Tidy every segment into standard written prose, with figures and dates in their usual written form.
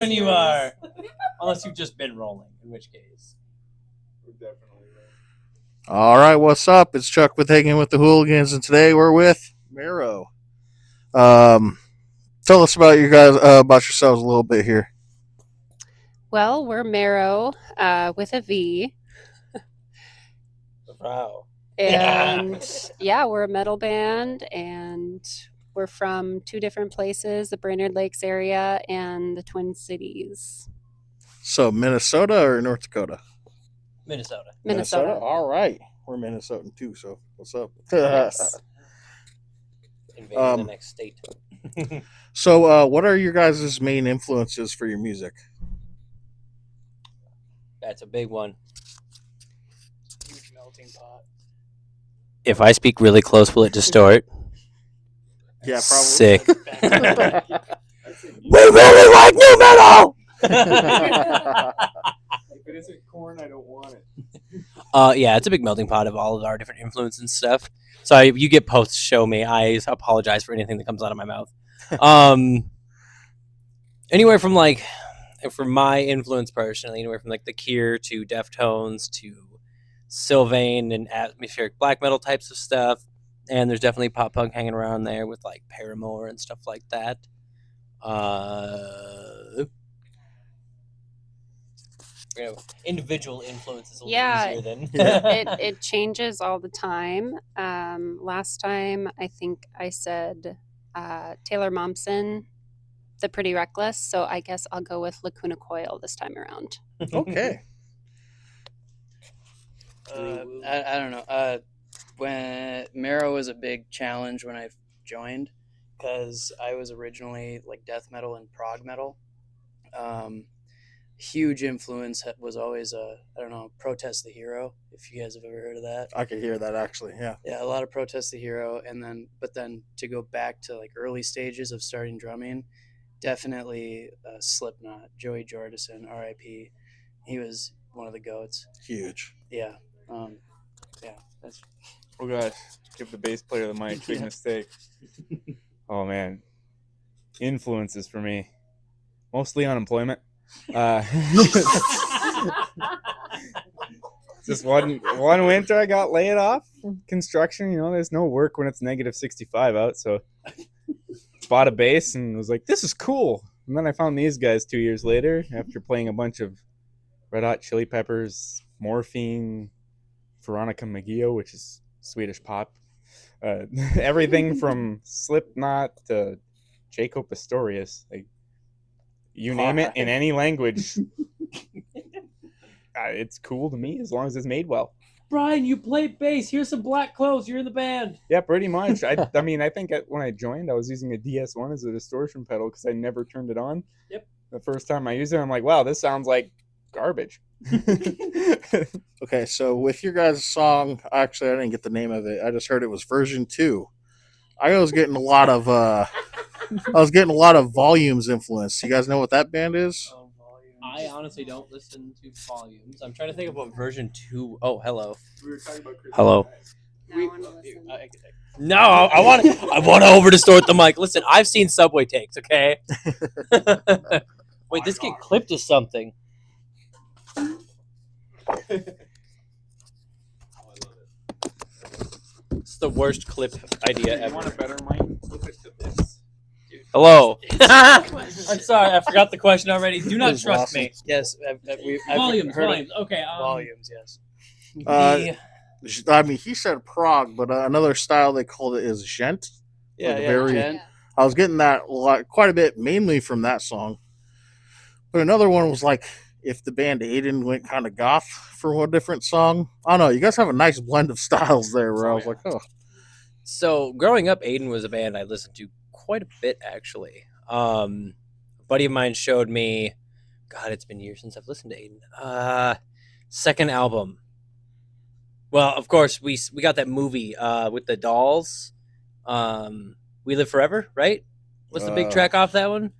when you are, unless you've just been rolling, in which case. We're definitely All right, what's up? It's Chuck with Hanging with the Hooligans, and today we're with Mvrrow. Um, Tell us about you guys, about yourselves a little bit here. Well, we're Mvrrow with a V. Wow. And yeah, we're a metal band and we're from two different places, the Brainerd Lakes area and the Twin Cities. So, Minnesota or North Dakota? Minnesota. All right, we're Minnesotan too. So, what's up? Yes. Invading the next state. So, what are your guys' main influences for your music? That's a big one. Huge melting pot. If I speak really close, will it distort? Yeah, probably. Sick. We we really like new metal! If it isn't corn, I don't want it. Yeah, it's a big melting pot of all of our different influences and stuff. So if you get posts, show me. I apologize for anything that comes out of my mouth. Anywhere from for my influence personally, anywhere from like the Cure to Deftones to Sylvain and atmospheric black metal types of stuff. And there's definitely pop punk hanging around there with like Paramore and stuff like that. Individual influences a little easier than It changes all the time. Last time I think I said Taylor Momsen, The Pretty Reckless, so I guess I'll go with Lacuna Coil this time around. Okay. I don't know. When Mvrrow was a big challenge when I joined, because I was originally like death metal and prog metal. Huge influence was always Protest the Hero, if you guys have ever heard of that. I could hear that actually. Yeah. Yeah, a lot of Protest the Hero, but then to go back to like early stages of starting drumming, definitely Slipknot, Joey Jordison, R.I.P. He was one of the goats. Huge. Yeah, that's. Oh gosh, give the bass player the mic. Big mistake. Oh man, influences for me, mostly unemployment. Just one winter I got laid off from construction. There's no work when it's negative 65 out, so bought a bass and was like, this is cool. And then I found these guys 2 years later after playing a bunch of Red Hot Chili Peppers, Morphine, Veronica Maggio, which is Swedish pop, everything from Slipknot to Jaco Pastorius, like you name it in any language. It's cool to me as long as it's made well. Brian, you play bass. Here's some black clothes. You're in the band. Yeah, pretty much. I think when I joined, I was using a DS1 as a distortion pedal because I never turned it on. Yep. The first time I used it, I'm like, wow, this sounds like garbage. Okay, so with your guys' song, actually, I didn't get the name of it. I just heard it was version 2. I was getting a lot of Volumes influence. You guys know what that band is? I honestly don't listen to Volumes. I'm trying to think of what version 2. Oh, hello. We were talking about Chris. Hello. No, I want to over distort the mic. Listen, I've seen Subway takes. Okay. Wait, this get clipped to something. It's the worst clip idea You ever. want a better mic? Flip it to this. Hello. I'm sorry, I forgot the question already. Do not was trust awesome. me. Yes, I've Volumes. heard of Okay. volumes. Yes. He said prog, but another style they called it is gent. Yeah, Like yeah. very- Jen. I was getting that quite a bit, mainly from that song. But another one was like if the band Aiden went kind of goth for one different song. I don't know. You guys have a nice blend of styles there. Where I was like, oh, So growing up, Aiden was a band I listened to quite a bit, actually. A buddy of mine showed me. God, it's been years since I've listened to Aiden. Second album. Well, of course, we got that movie with the dolls. We Live Forever, right? What's the big track off that one?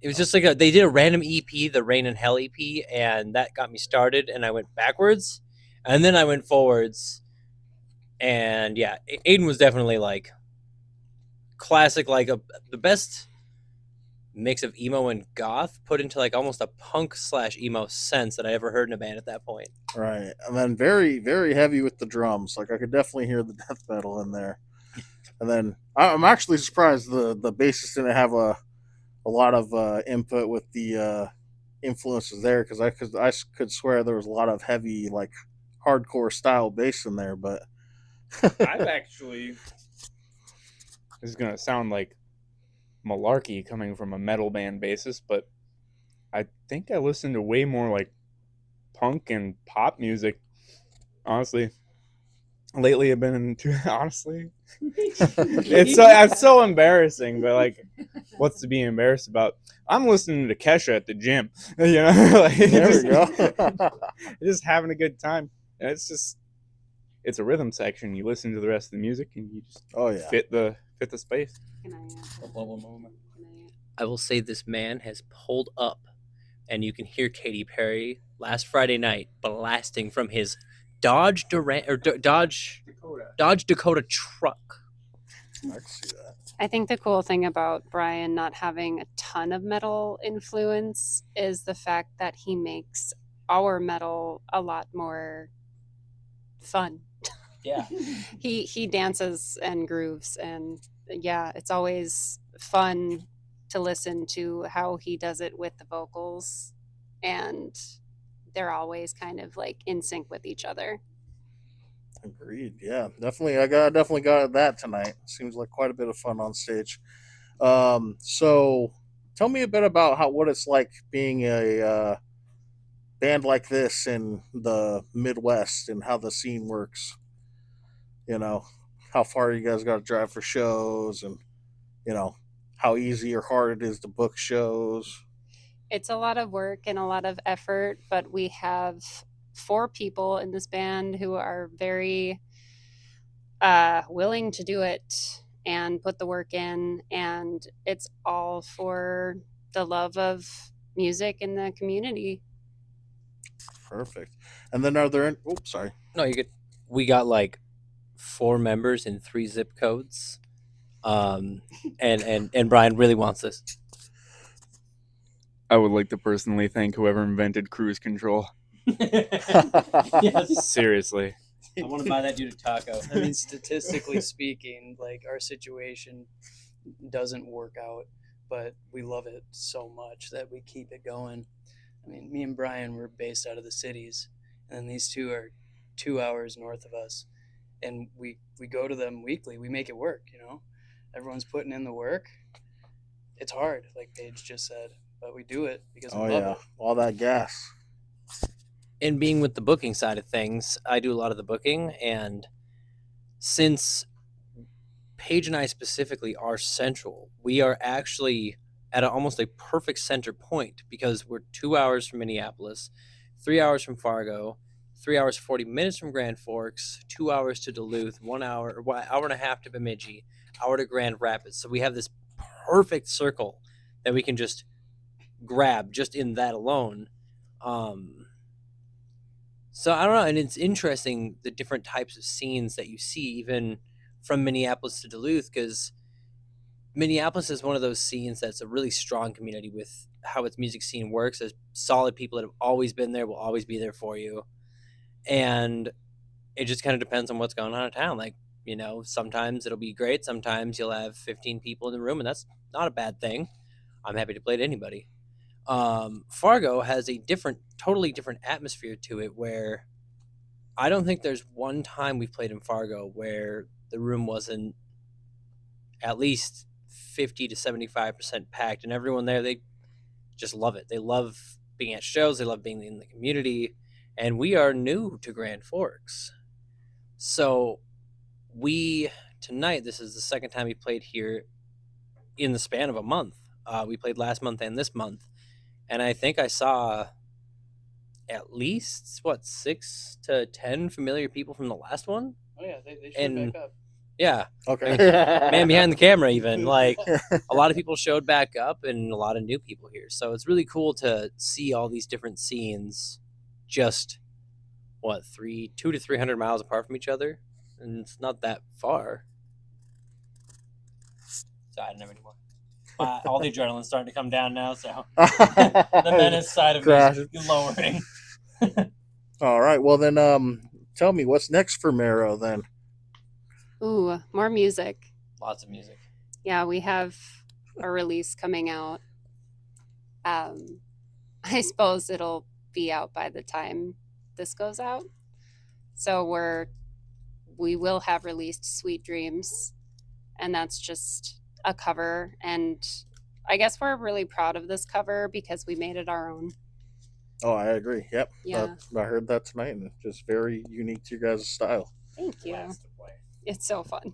It was just like they did a random EP, the Rain and Hell EP, and that got me started. And I went backwards, and then I went forwards. And yeah, Aiden was definitely like classic, like the best mix of emo and goth put into like almost a punk / emo sense that I ever heard in a band at that point. Right. And then very, very heavy with the drums. Like I could definitely hear the death metal in there. And then I'm actually surprised the bassist didn't have a lot of input with the influences there because I could swear there was a lot of heavy like hardcore style bass in there. But I've actually, this is gonna sound like malarkey coming from a metal band bassist, but I think I listen to way more like punk and pop music. Honestly, lately I've been into honestly. It's so embarrassing, but like, what's to be embarrassed about? I'm listening to Kesha at the gym, you know. Like, there just, we go. just having a good time, and it's a rhythm section. You listen to the rest of the music, and you just Oh yeah. fit the space. Can I, can I will say this man has pulled up, and you can hear Katy Perry last Friday night blasting from his Dodge Dakota truck. I can see that. I think the cool thing about Brian not having a ton of metal influence is the fact that he makes our metal a lot more fun. Yeah. He dances and grooves, and yeah, it's always fun to listen to how he does it with the vocals, and they're always kind of like in sync with each other. Agreed. Yeah, definitely. Definitely got that tonight. Seems like quite a bit of fun on stage. So tell me a bit about what it's like being a band like this in the Midwest and how the scene works. You know, how far you guys got to drive for shows, and you know how easy or hard it is to book shows. It's a lot of work and a lot of effort, but we have 4 people in this band who are very willing to do it and put the work in, and it's all for the love of music in the community. Perfect. And then are there? Oops, sorry. No, you could. We got like 4 members in 3 zip codes. And Brian really wants this. I would like to personally thank whoever invented cruise control. Yes. Seriously. I want to buy that dude a taco. I mean, statistically speaking, like our situation doesn't work out, but we love it so much that we keep it going. I mean, me and Brian were based out of the cities, and then these two are 2 hours north of us, and we go to them weekly. We make it work, you know. Everyone's putting in the work. It's hard, like Paige just said, but we do it because we Oh love yeah, it. all that gas. And being with the booking side of things, I do a lot of the booking, and since Paige and I specifically are central, we are actually at almost a perfect center point because we're 2 hours from Minneapolis, 3 hours from Fargo, 3 hours 40 minutes from Grand Forks, 2 hours to Duluth, 1 hour or hour and a half to Bemidji, hour to Grand Rapids. So we have this perfect circle that we can just grab just in that alone. So I don't know, and it's interesting the different types of scenes that you see even from Minneapolis to Duluth, because Minneapolis is one of those scenes that's a really strong community with how its music scene works. There's solid people that have always been there, will always be there for you, and it just kind of depends on what's going on in town. Like, you know, sometimes it'll be great, sometimes you'll have 15 people in the room, and that's not a bad thing. I'm happy to play to anybody. Fargo has a totally different atmosphere to it, where I don't think there's one time we've played in Fargo where the room wasn't at least 50 to 75% packed, and everyone there, they just love it. They love being at shows, they love being in the community, and we are new to Grand Forks. So tonight, this is the second time we played here in the span of a month. We played last month and this month, and I think I saw at least 6 to 10 familiar people from the last one. Oh yeah, they showed And back up. yeah, Okay. man behind the camera, even like a lot of people showed back up and a lot of new people here. So it's really cool to see all these different scenes just 200 to 300 miles apart from each other, and it's not that far. So I don't know anymore. All the adrenaline's starting to come down now, so the menace side of me is lowering. All right. Well, then, tell me what's next for Mvrrow then. Ooh, more music. Lots of music. Yeah, we have a release coming out. I suppose it'll be out by the time this goes out. So we will have released Sweet Dreams, and that's just a cover. And I guess we're really proud of this cover because we made it our own. Oh, I agree. Yep. Yeah. I heard that tonight, and it's just very unique to your guys' style. Thank you. It's so fun.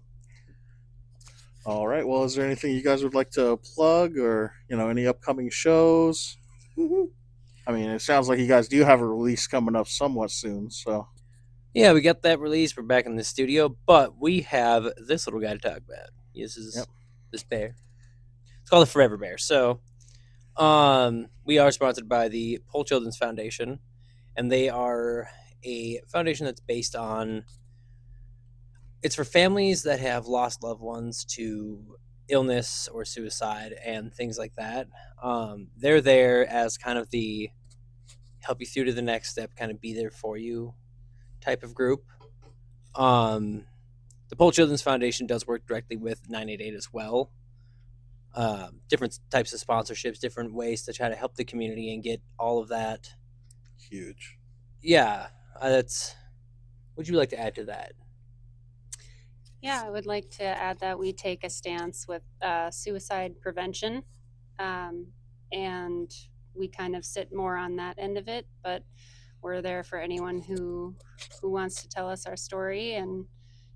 All right. Well, is there anything you guys would like to plug, or any upcoming shows? I mean, it sounds like you guys do have a release coming up somewhat soon. So yeah, we got that release. We're back in the studio, but we have this little guy to talk about. This is this bear. It's called the Forever Bear. So, we are sponsored by the Pole Children's Foundation, and they are a foundation that's based on. It's for families that have lost loved ones to illness or suicide and things like that. They're there as kind of the help you through to the next step, kind of be there for you type of group. The Pole Children's Foundation does work directly with 988 as well. Different types of sponsorships, different ways to try to help the community and get all of that. Huge. Yeah, that's. Would you like to add to that? Yeah, I would like to add that we take a stance with suicide prevention, and we kind of sit more on that end of it. But we're there for anyone who wants to tell us our story, and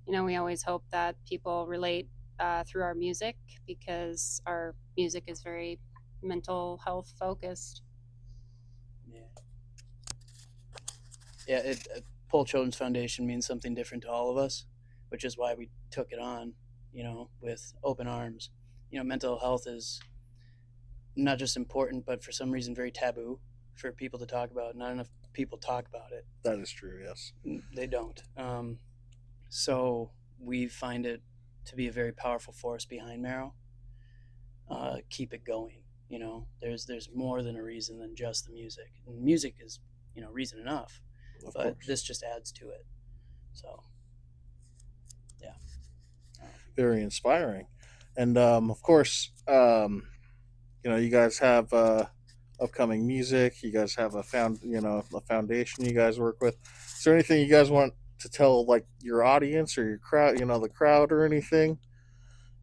we always hope that people relate through our music because our music is very mental health focused. Yeah. Pole Children's Foundation means something different to all of us, which is why we took it on, with open arms. Mental health is not just important, but for some reason very taboo for people to talk about. Not enough people talk about it. That is true, yes. They don't. So we find it to be a very powerful force behind Mvrrow. Keep it going. There's more than a reason than just the music. And music is, reason enough, but this just adds to it. So, yeah. Very inspiring. And of course, you guys have upcoming music. You guys have a foundation you guys work with. Is there anything you guys want to tell like your audience or your crowd, the crowd or anything?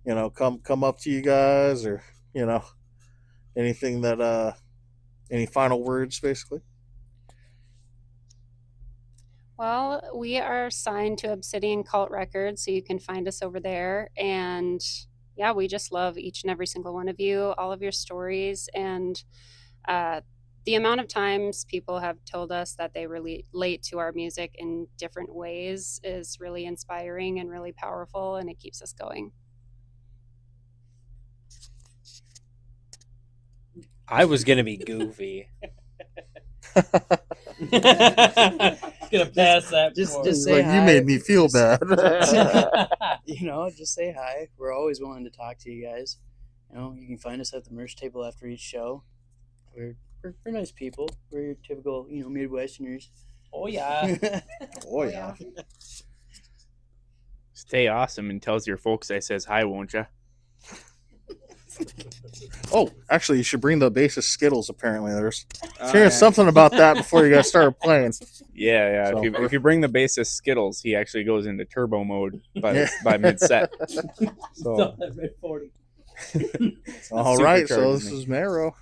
Come up to you guys, or anything that any final words basically? Well, we are signed to Obsidian Cult Records, so you can find us over there. And yeah, we just love each and every single one of you, all of your stories, and the amount of times people have told us that they relate to our music in different ways is really inspiring and really powerful, and it keeps us going. I was gonna be goofy. Gonna pass that. Just say like hi. You made me feel bad. Just say hi. We're always willing to talk to you guys. You can find us at the merch table after each show. We're nice people. We're your typical, Midwesterners. Oh yeah. Oh yeah. Stay awesome and tells your folks I says hi, won't ya? Oh, actually, you should bring the bassist Skittles. Apparently, there's hearing something about that before you guys started playing. Yeah. So, if you bring the bassist Skittles, he actually goes into turbo mode by mid set. So Red 40. all right, so this is Mvrrow.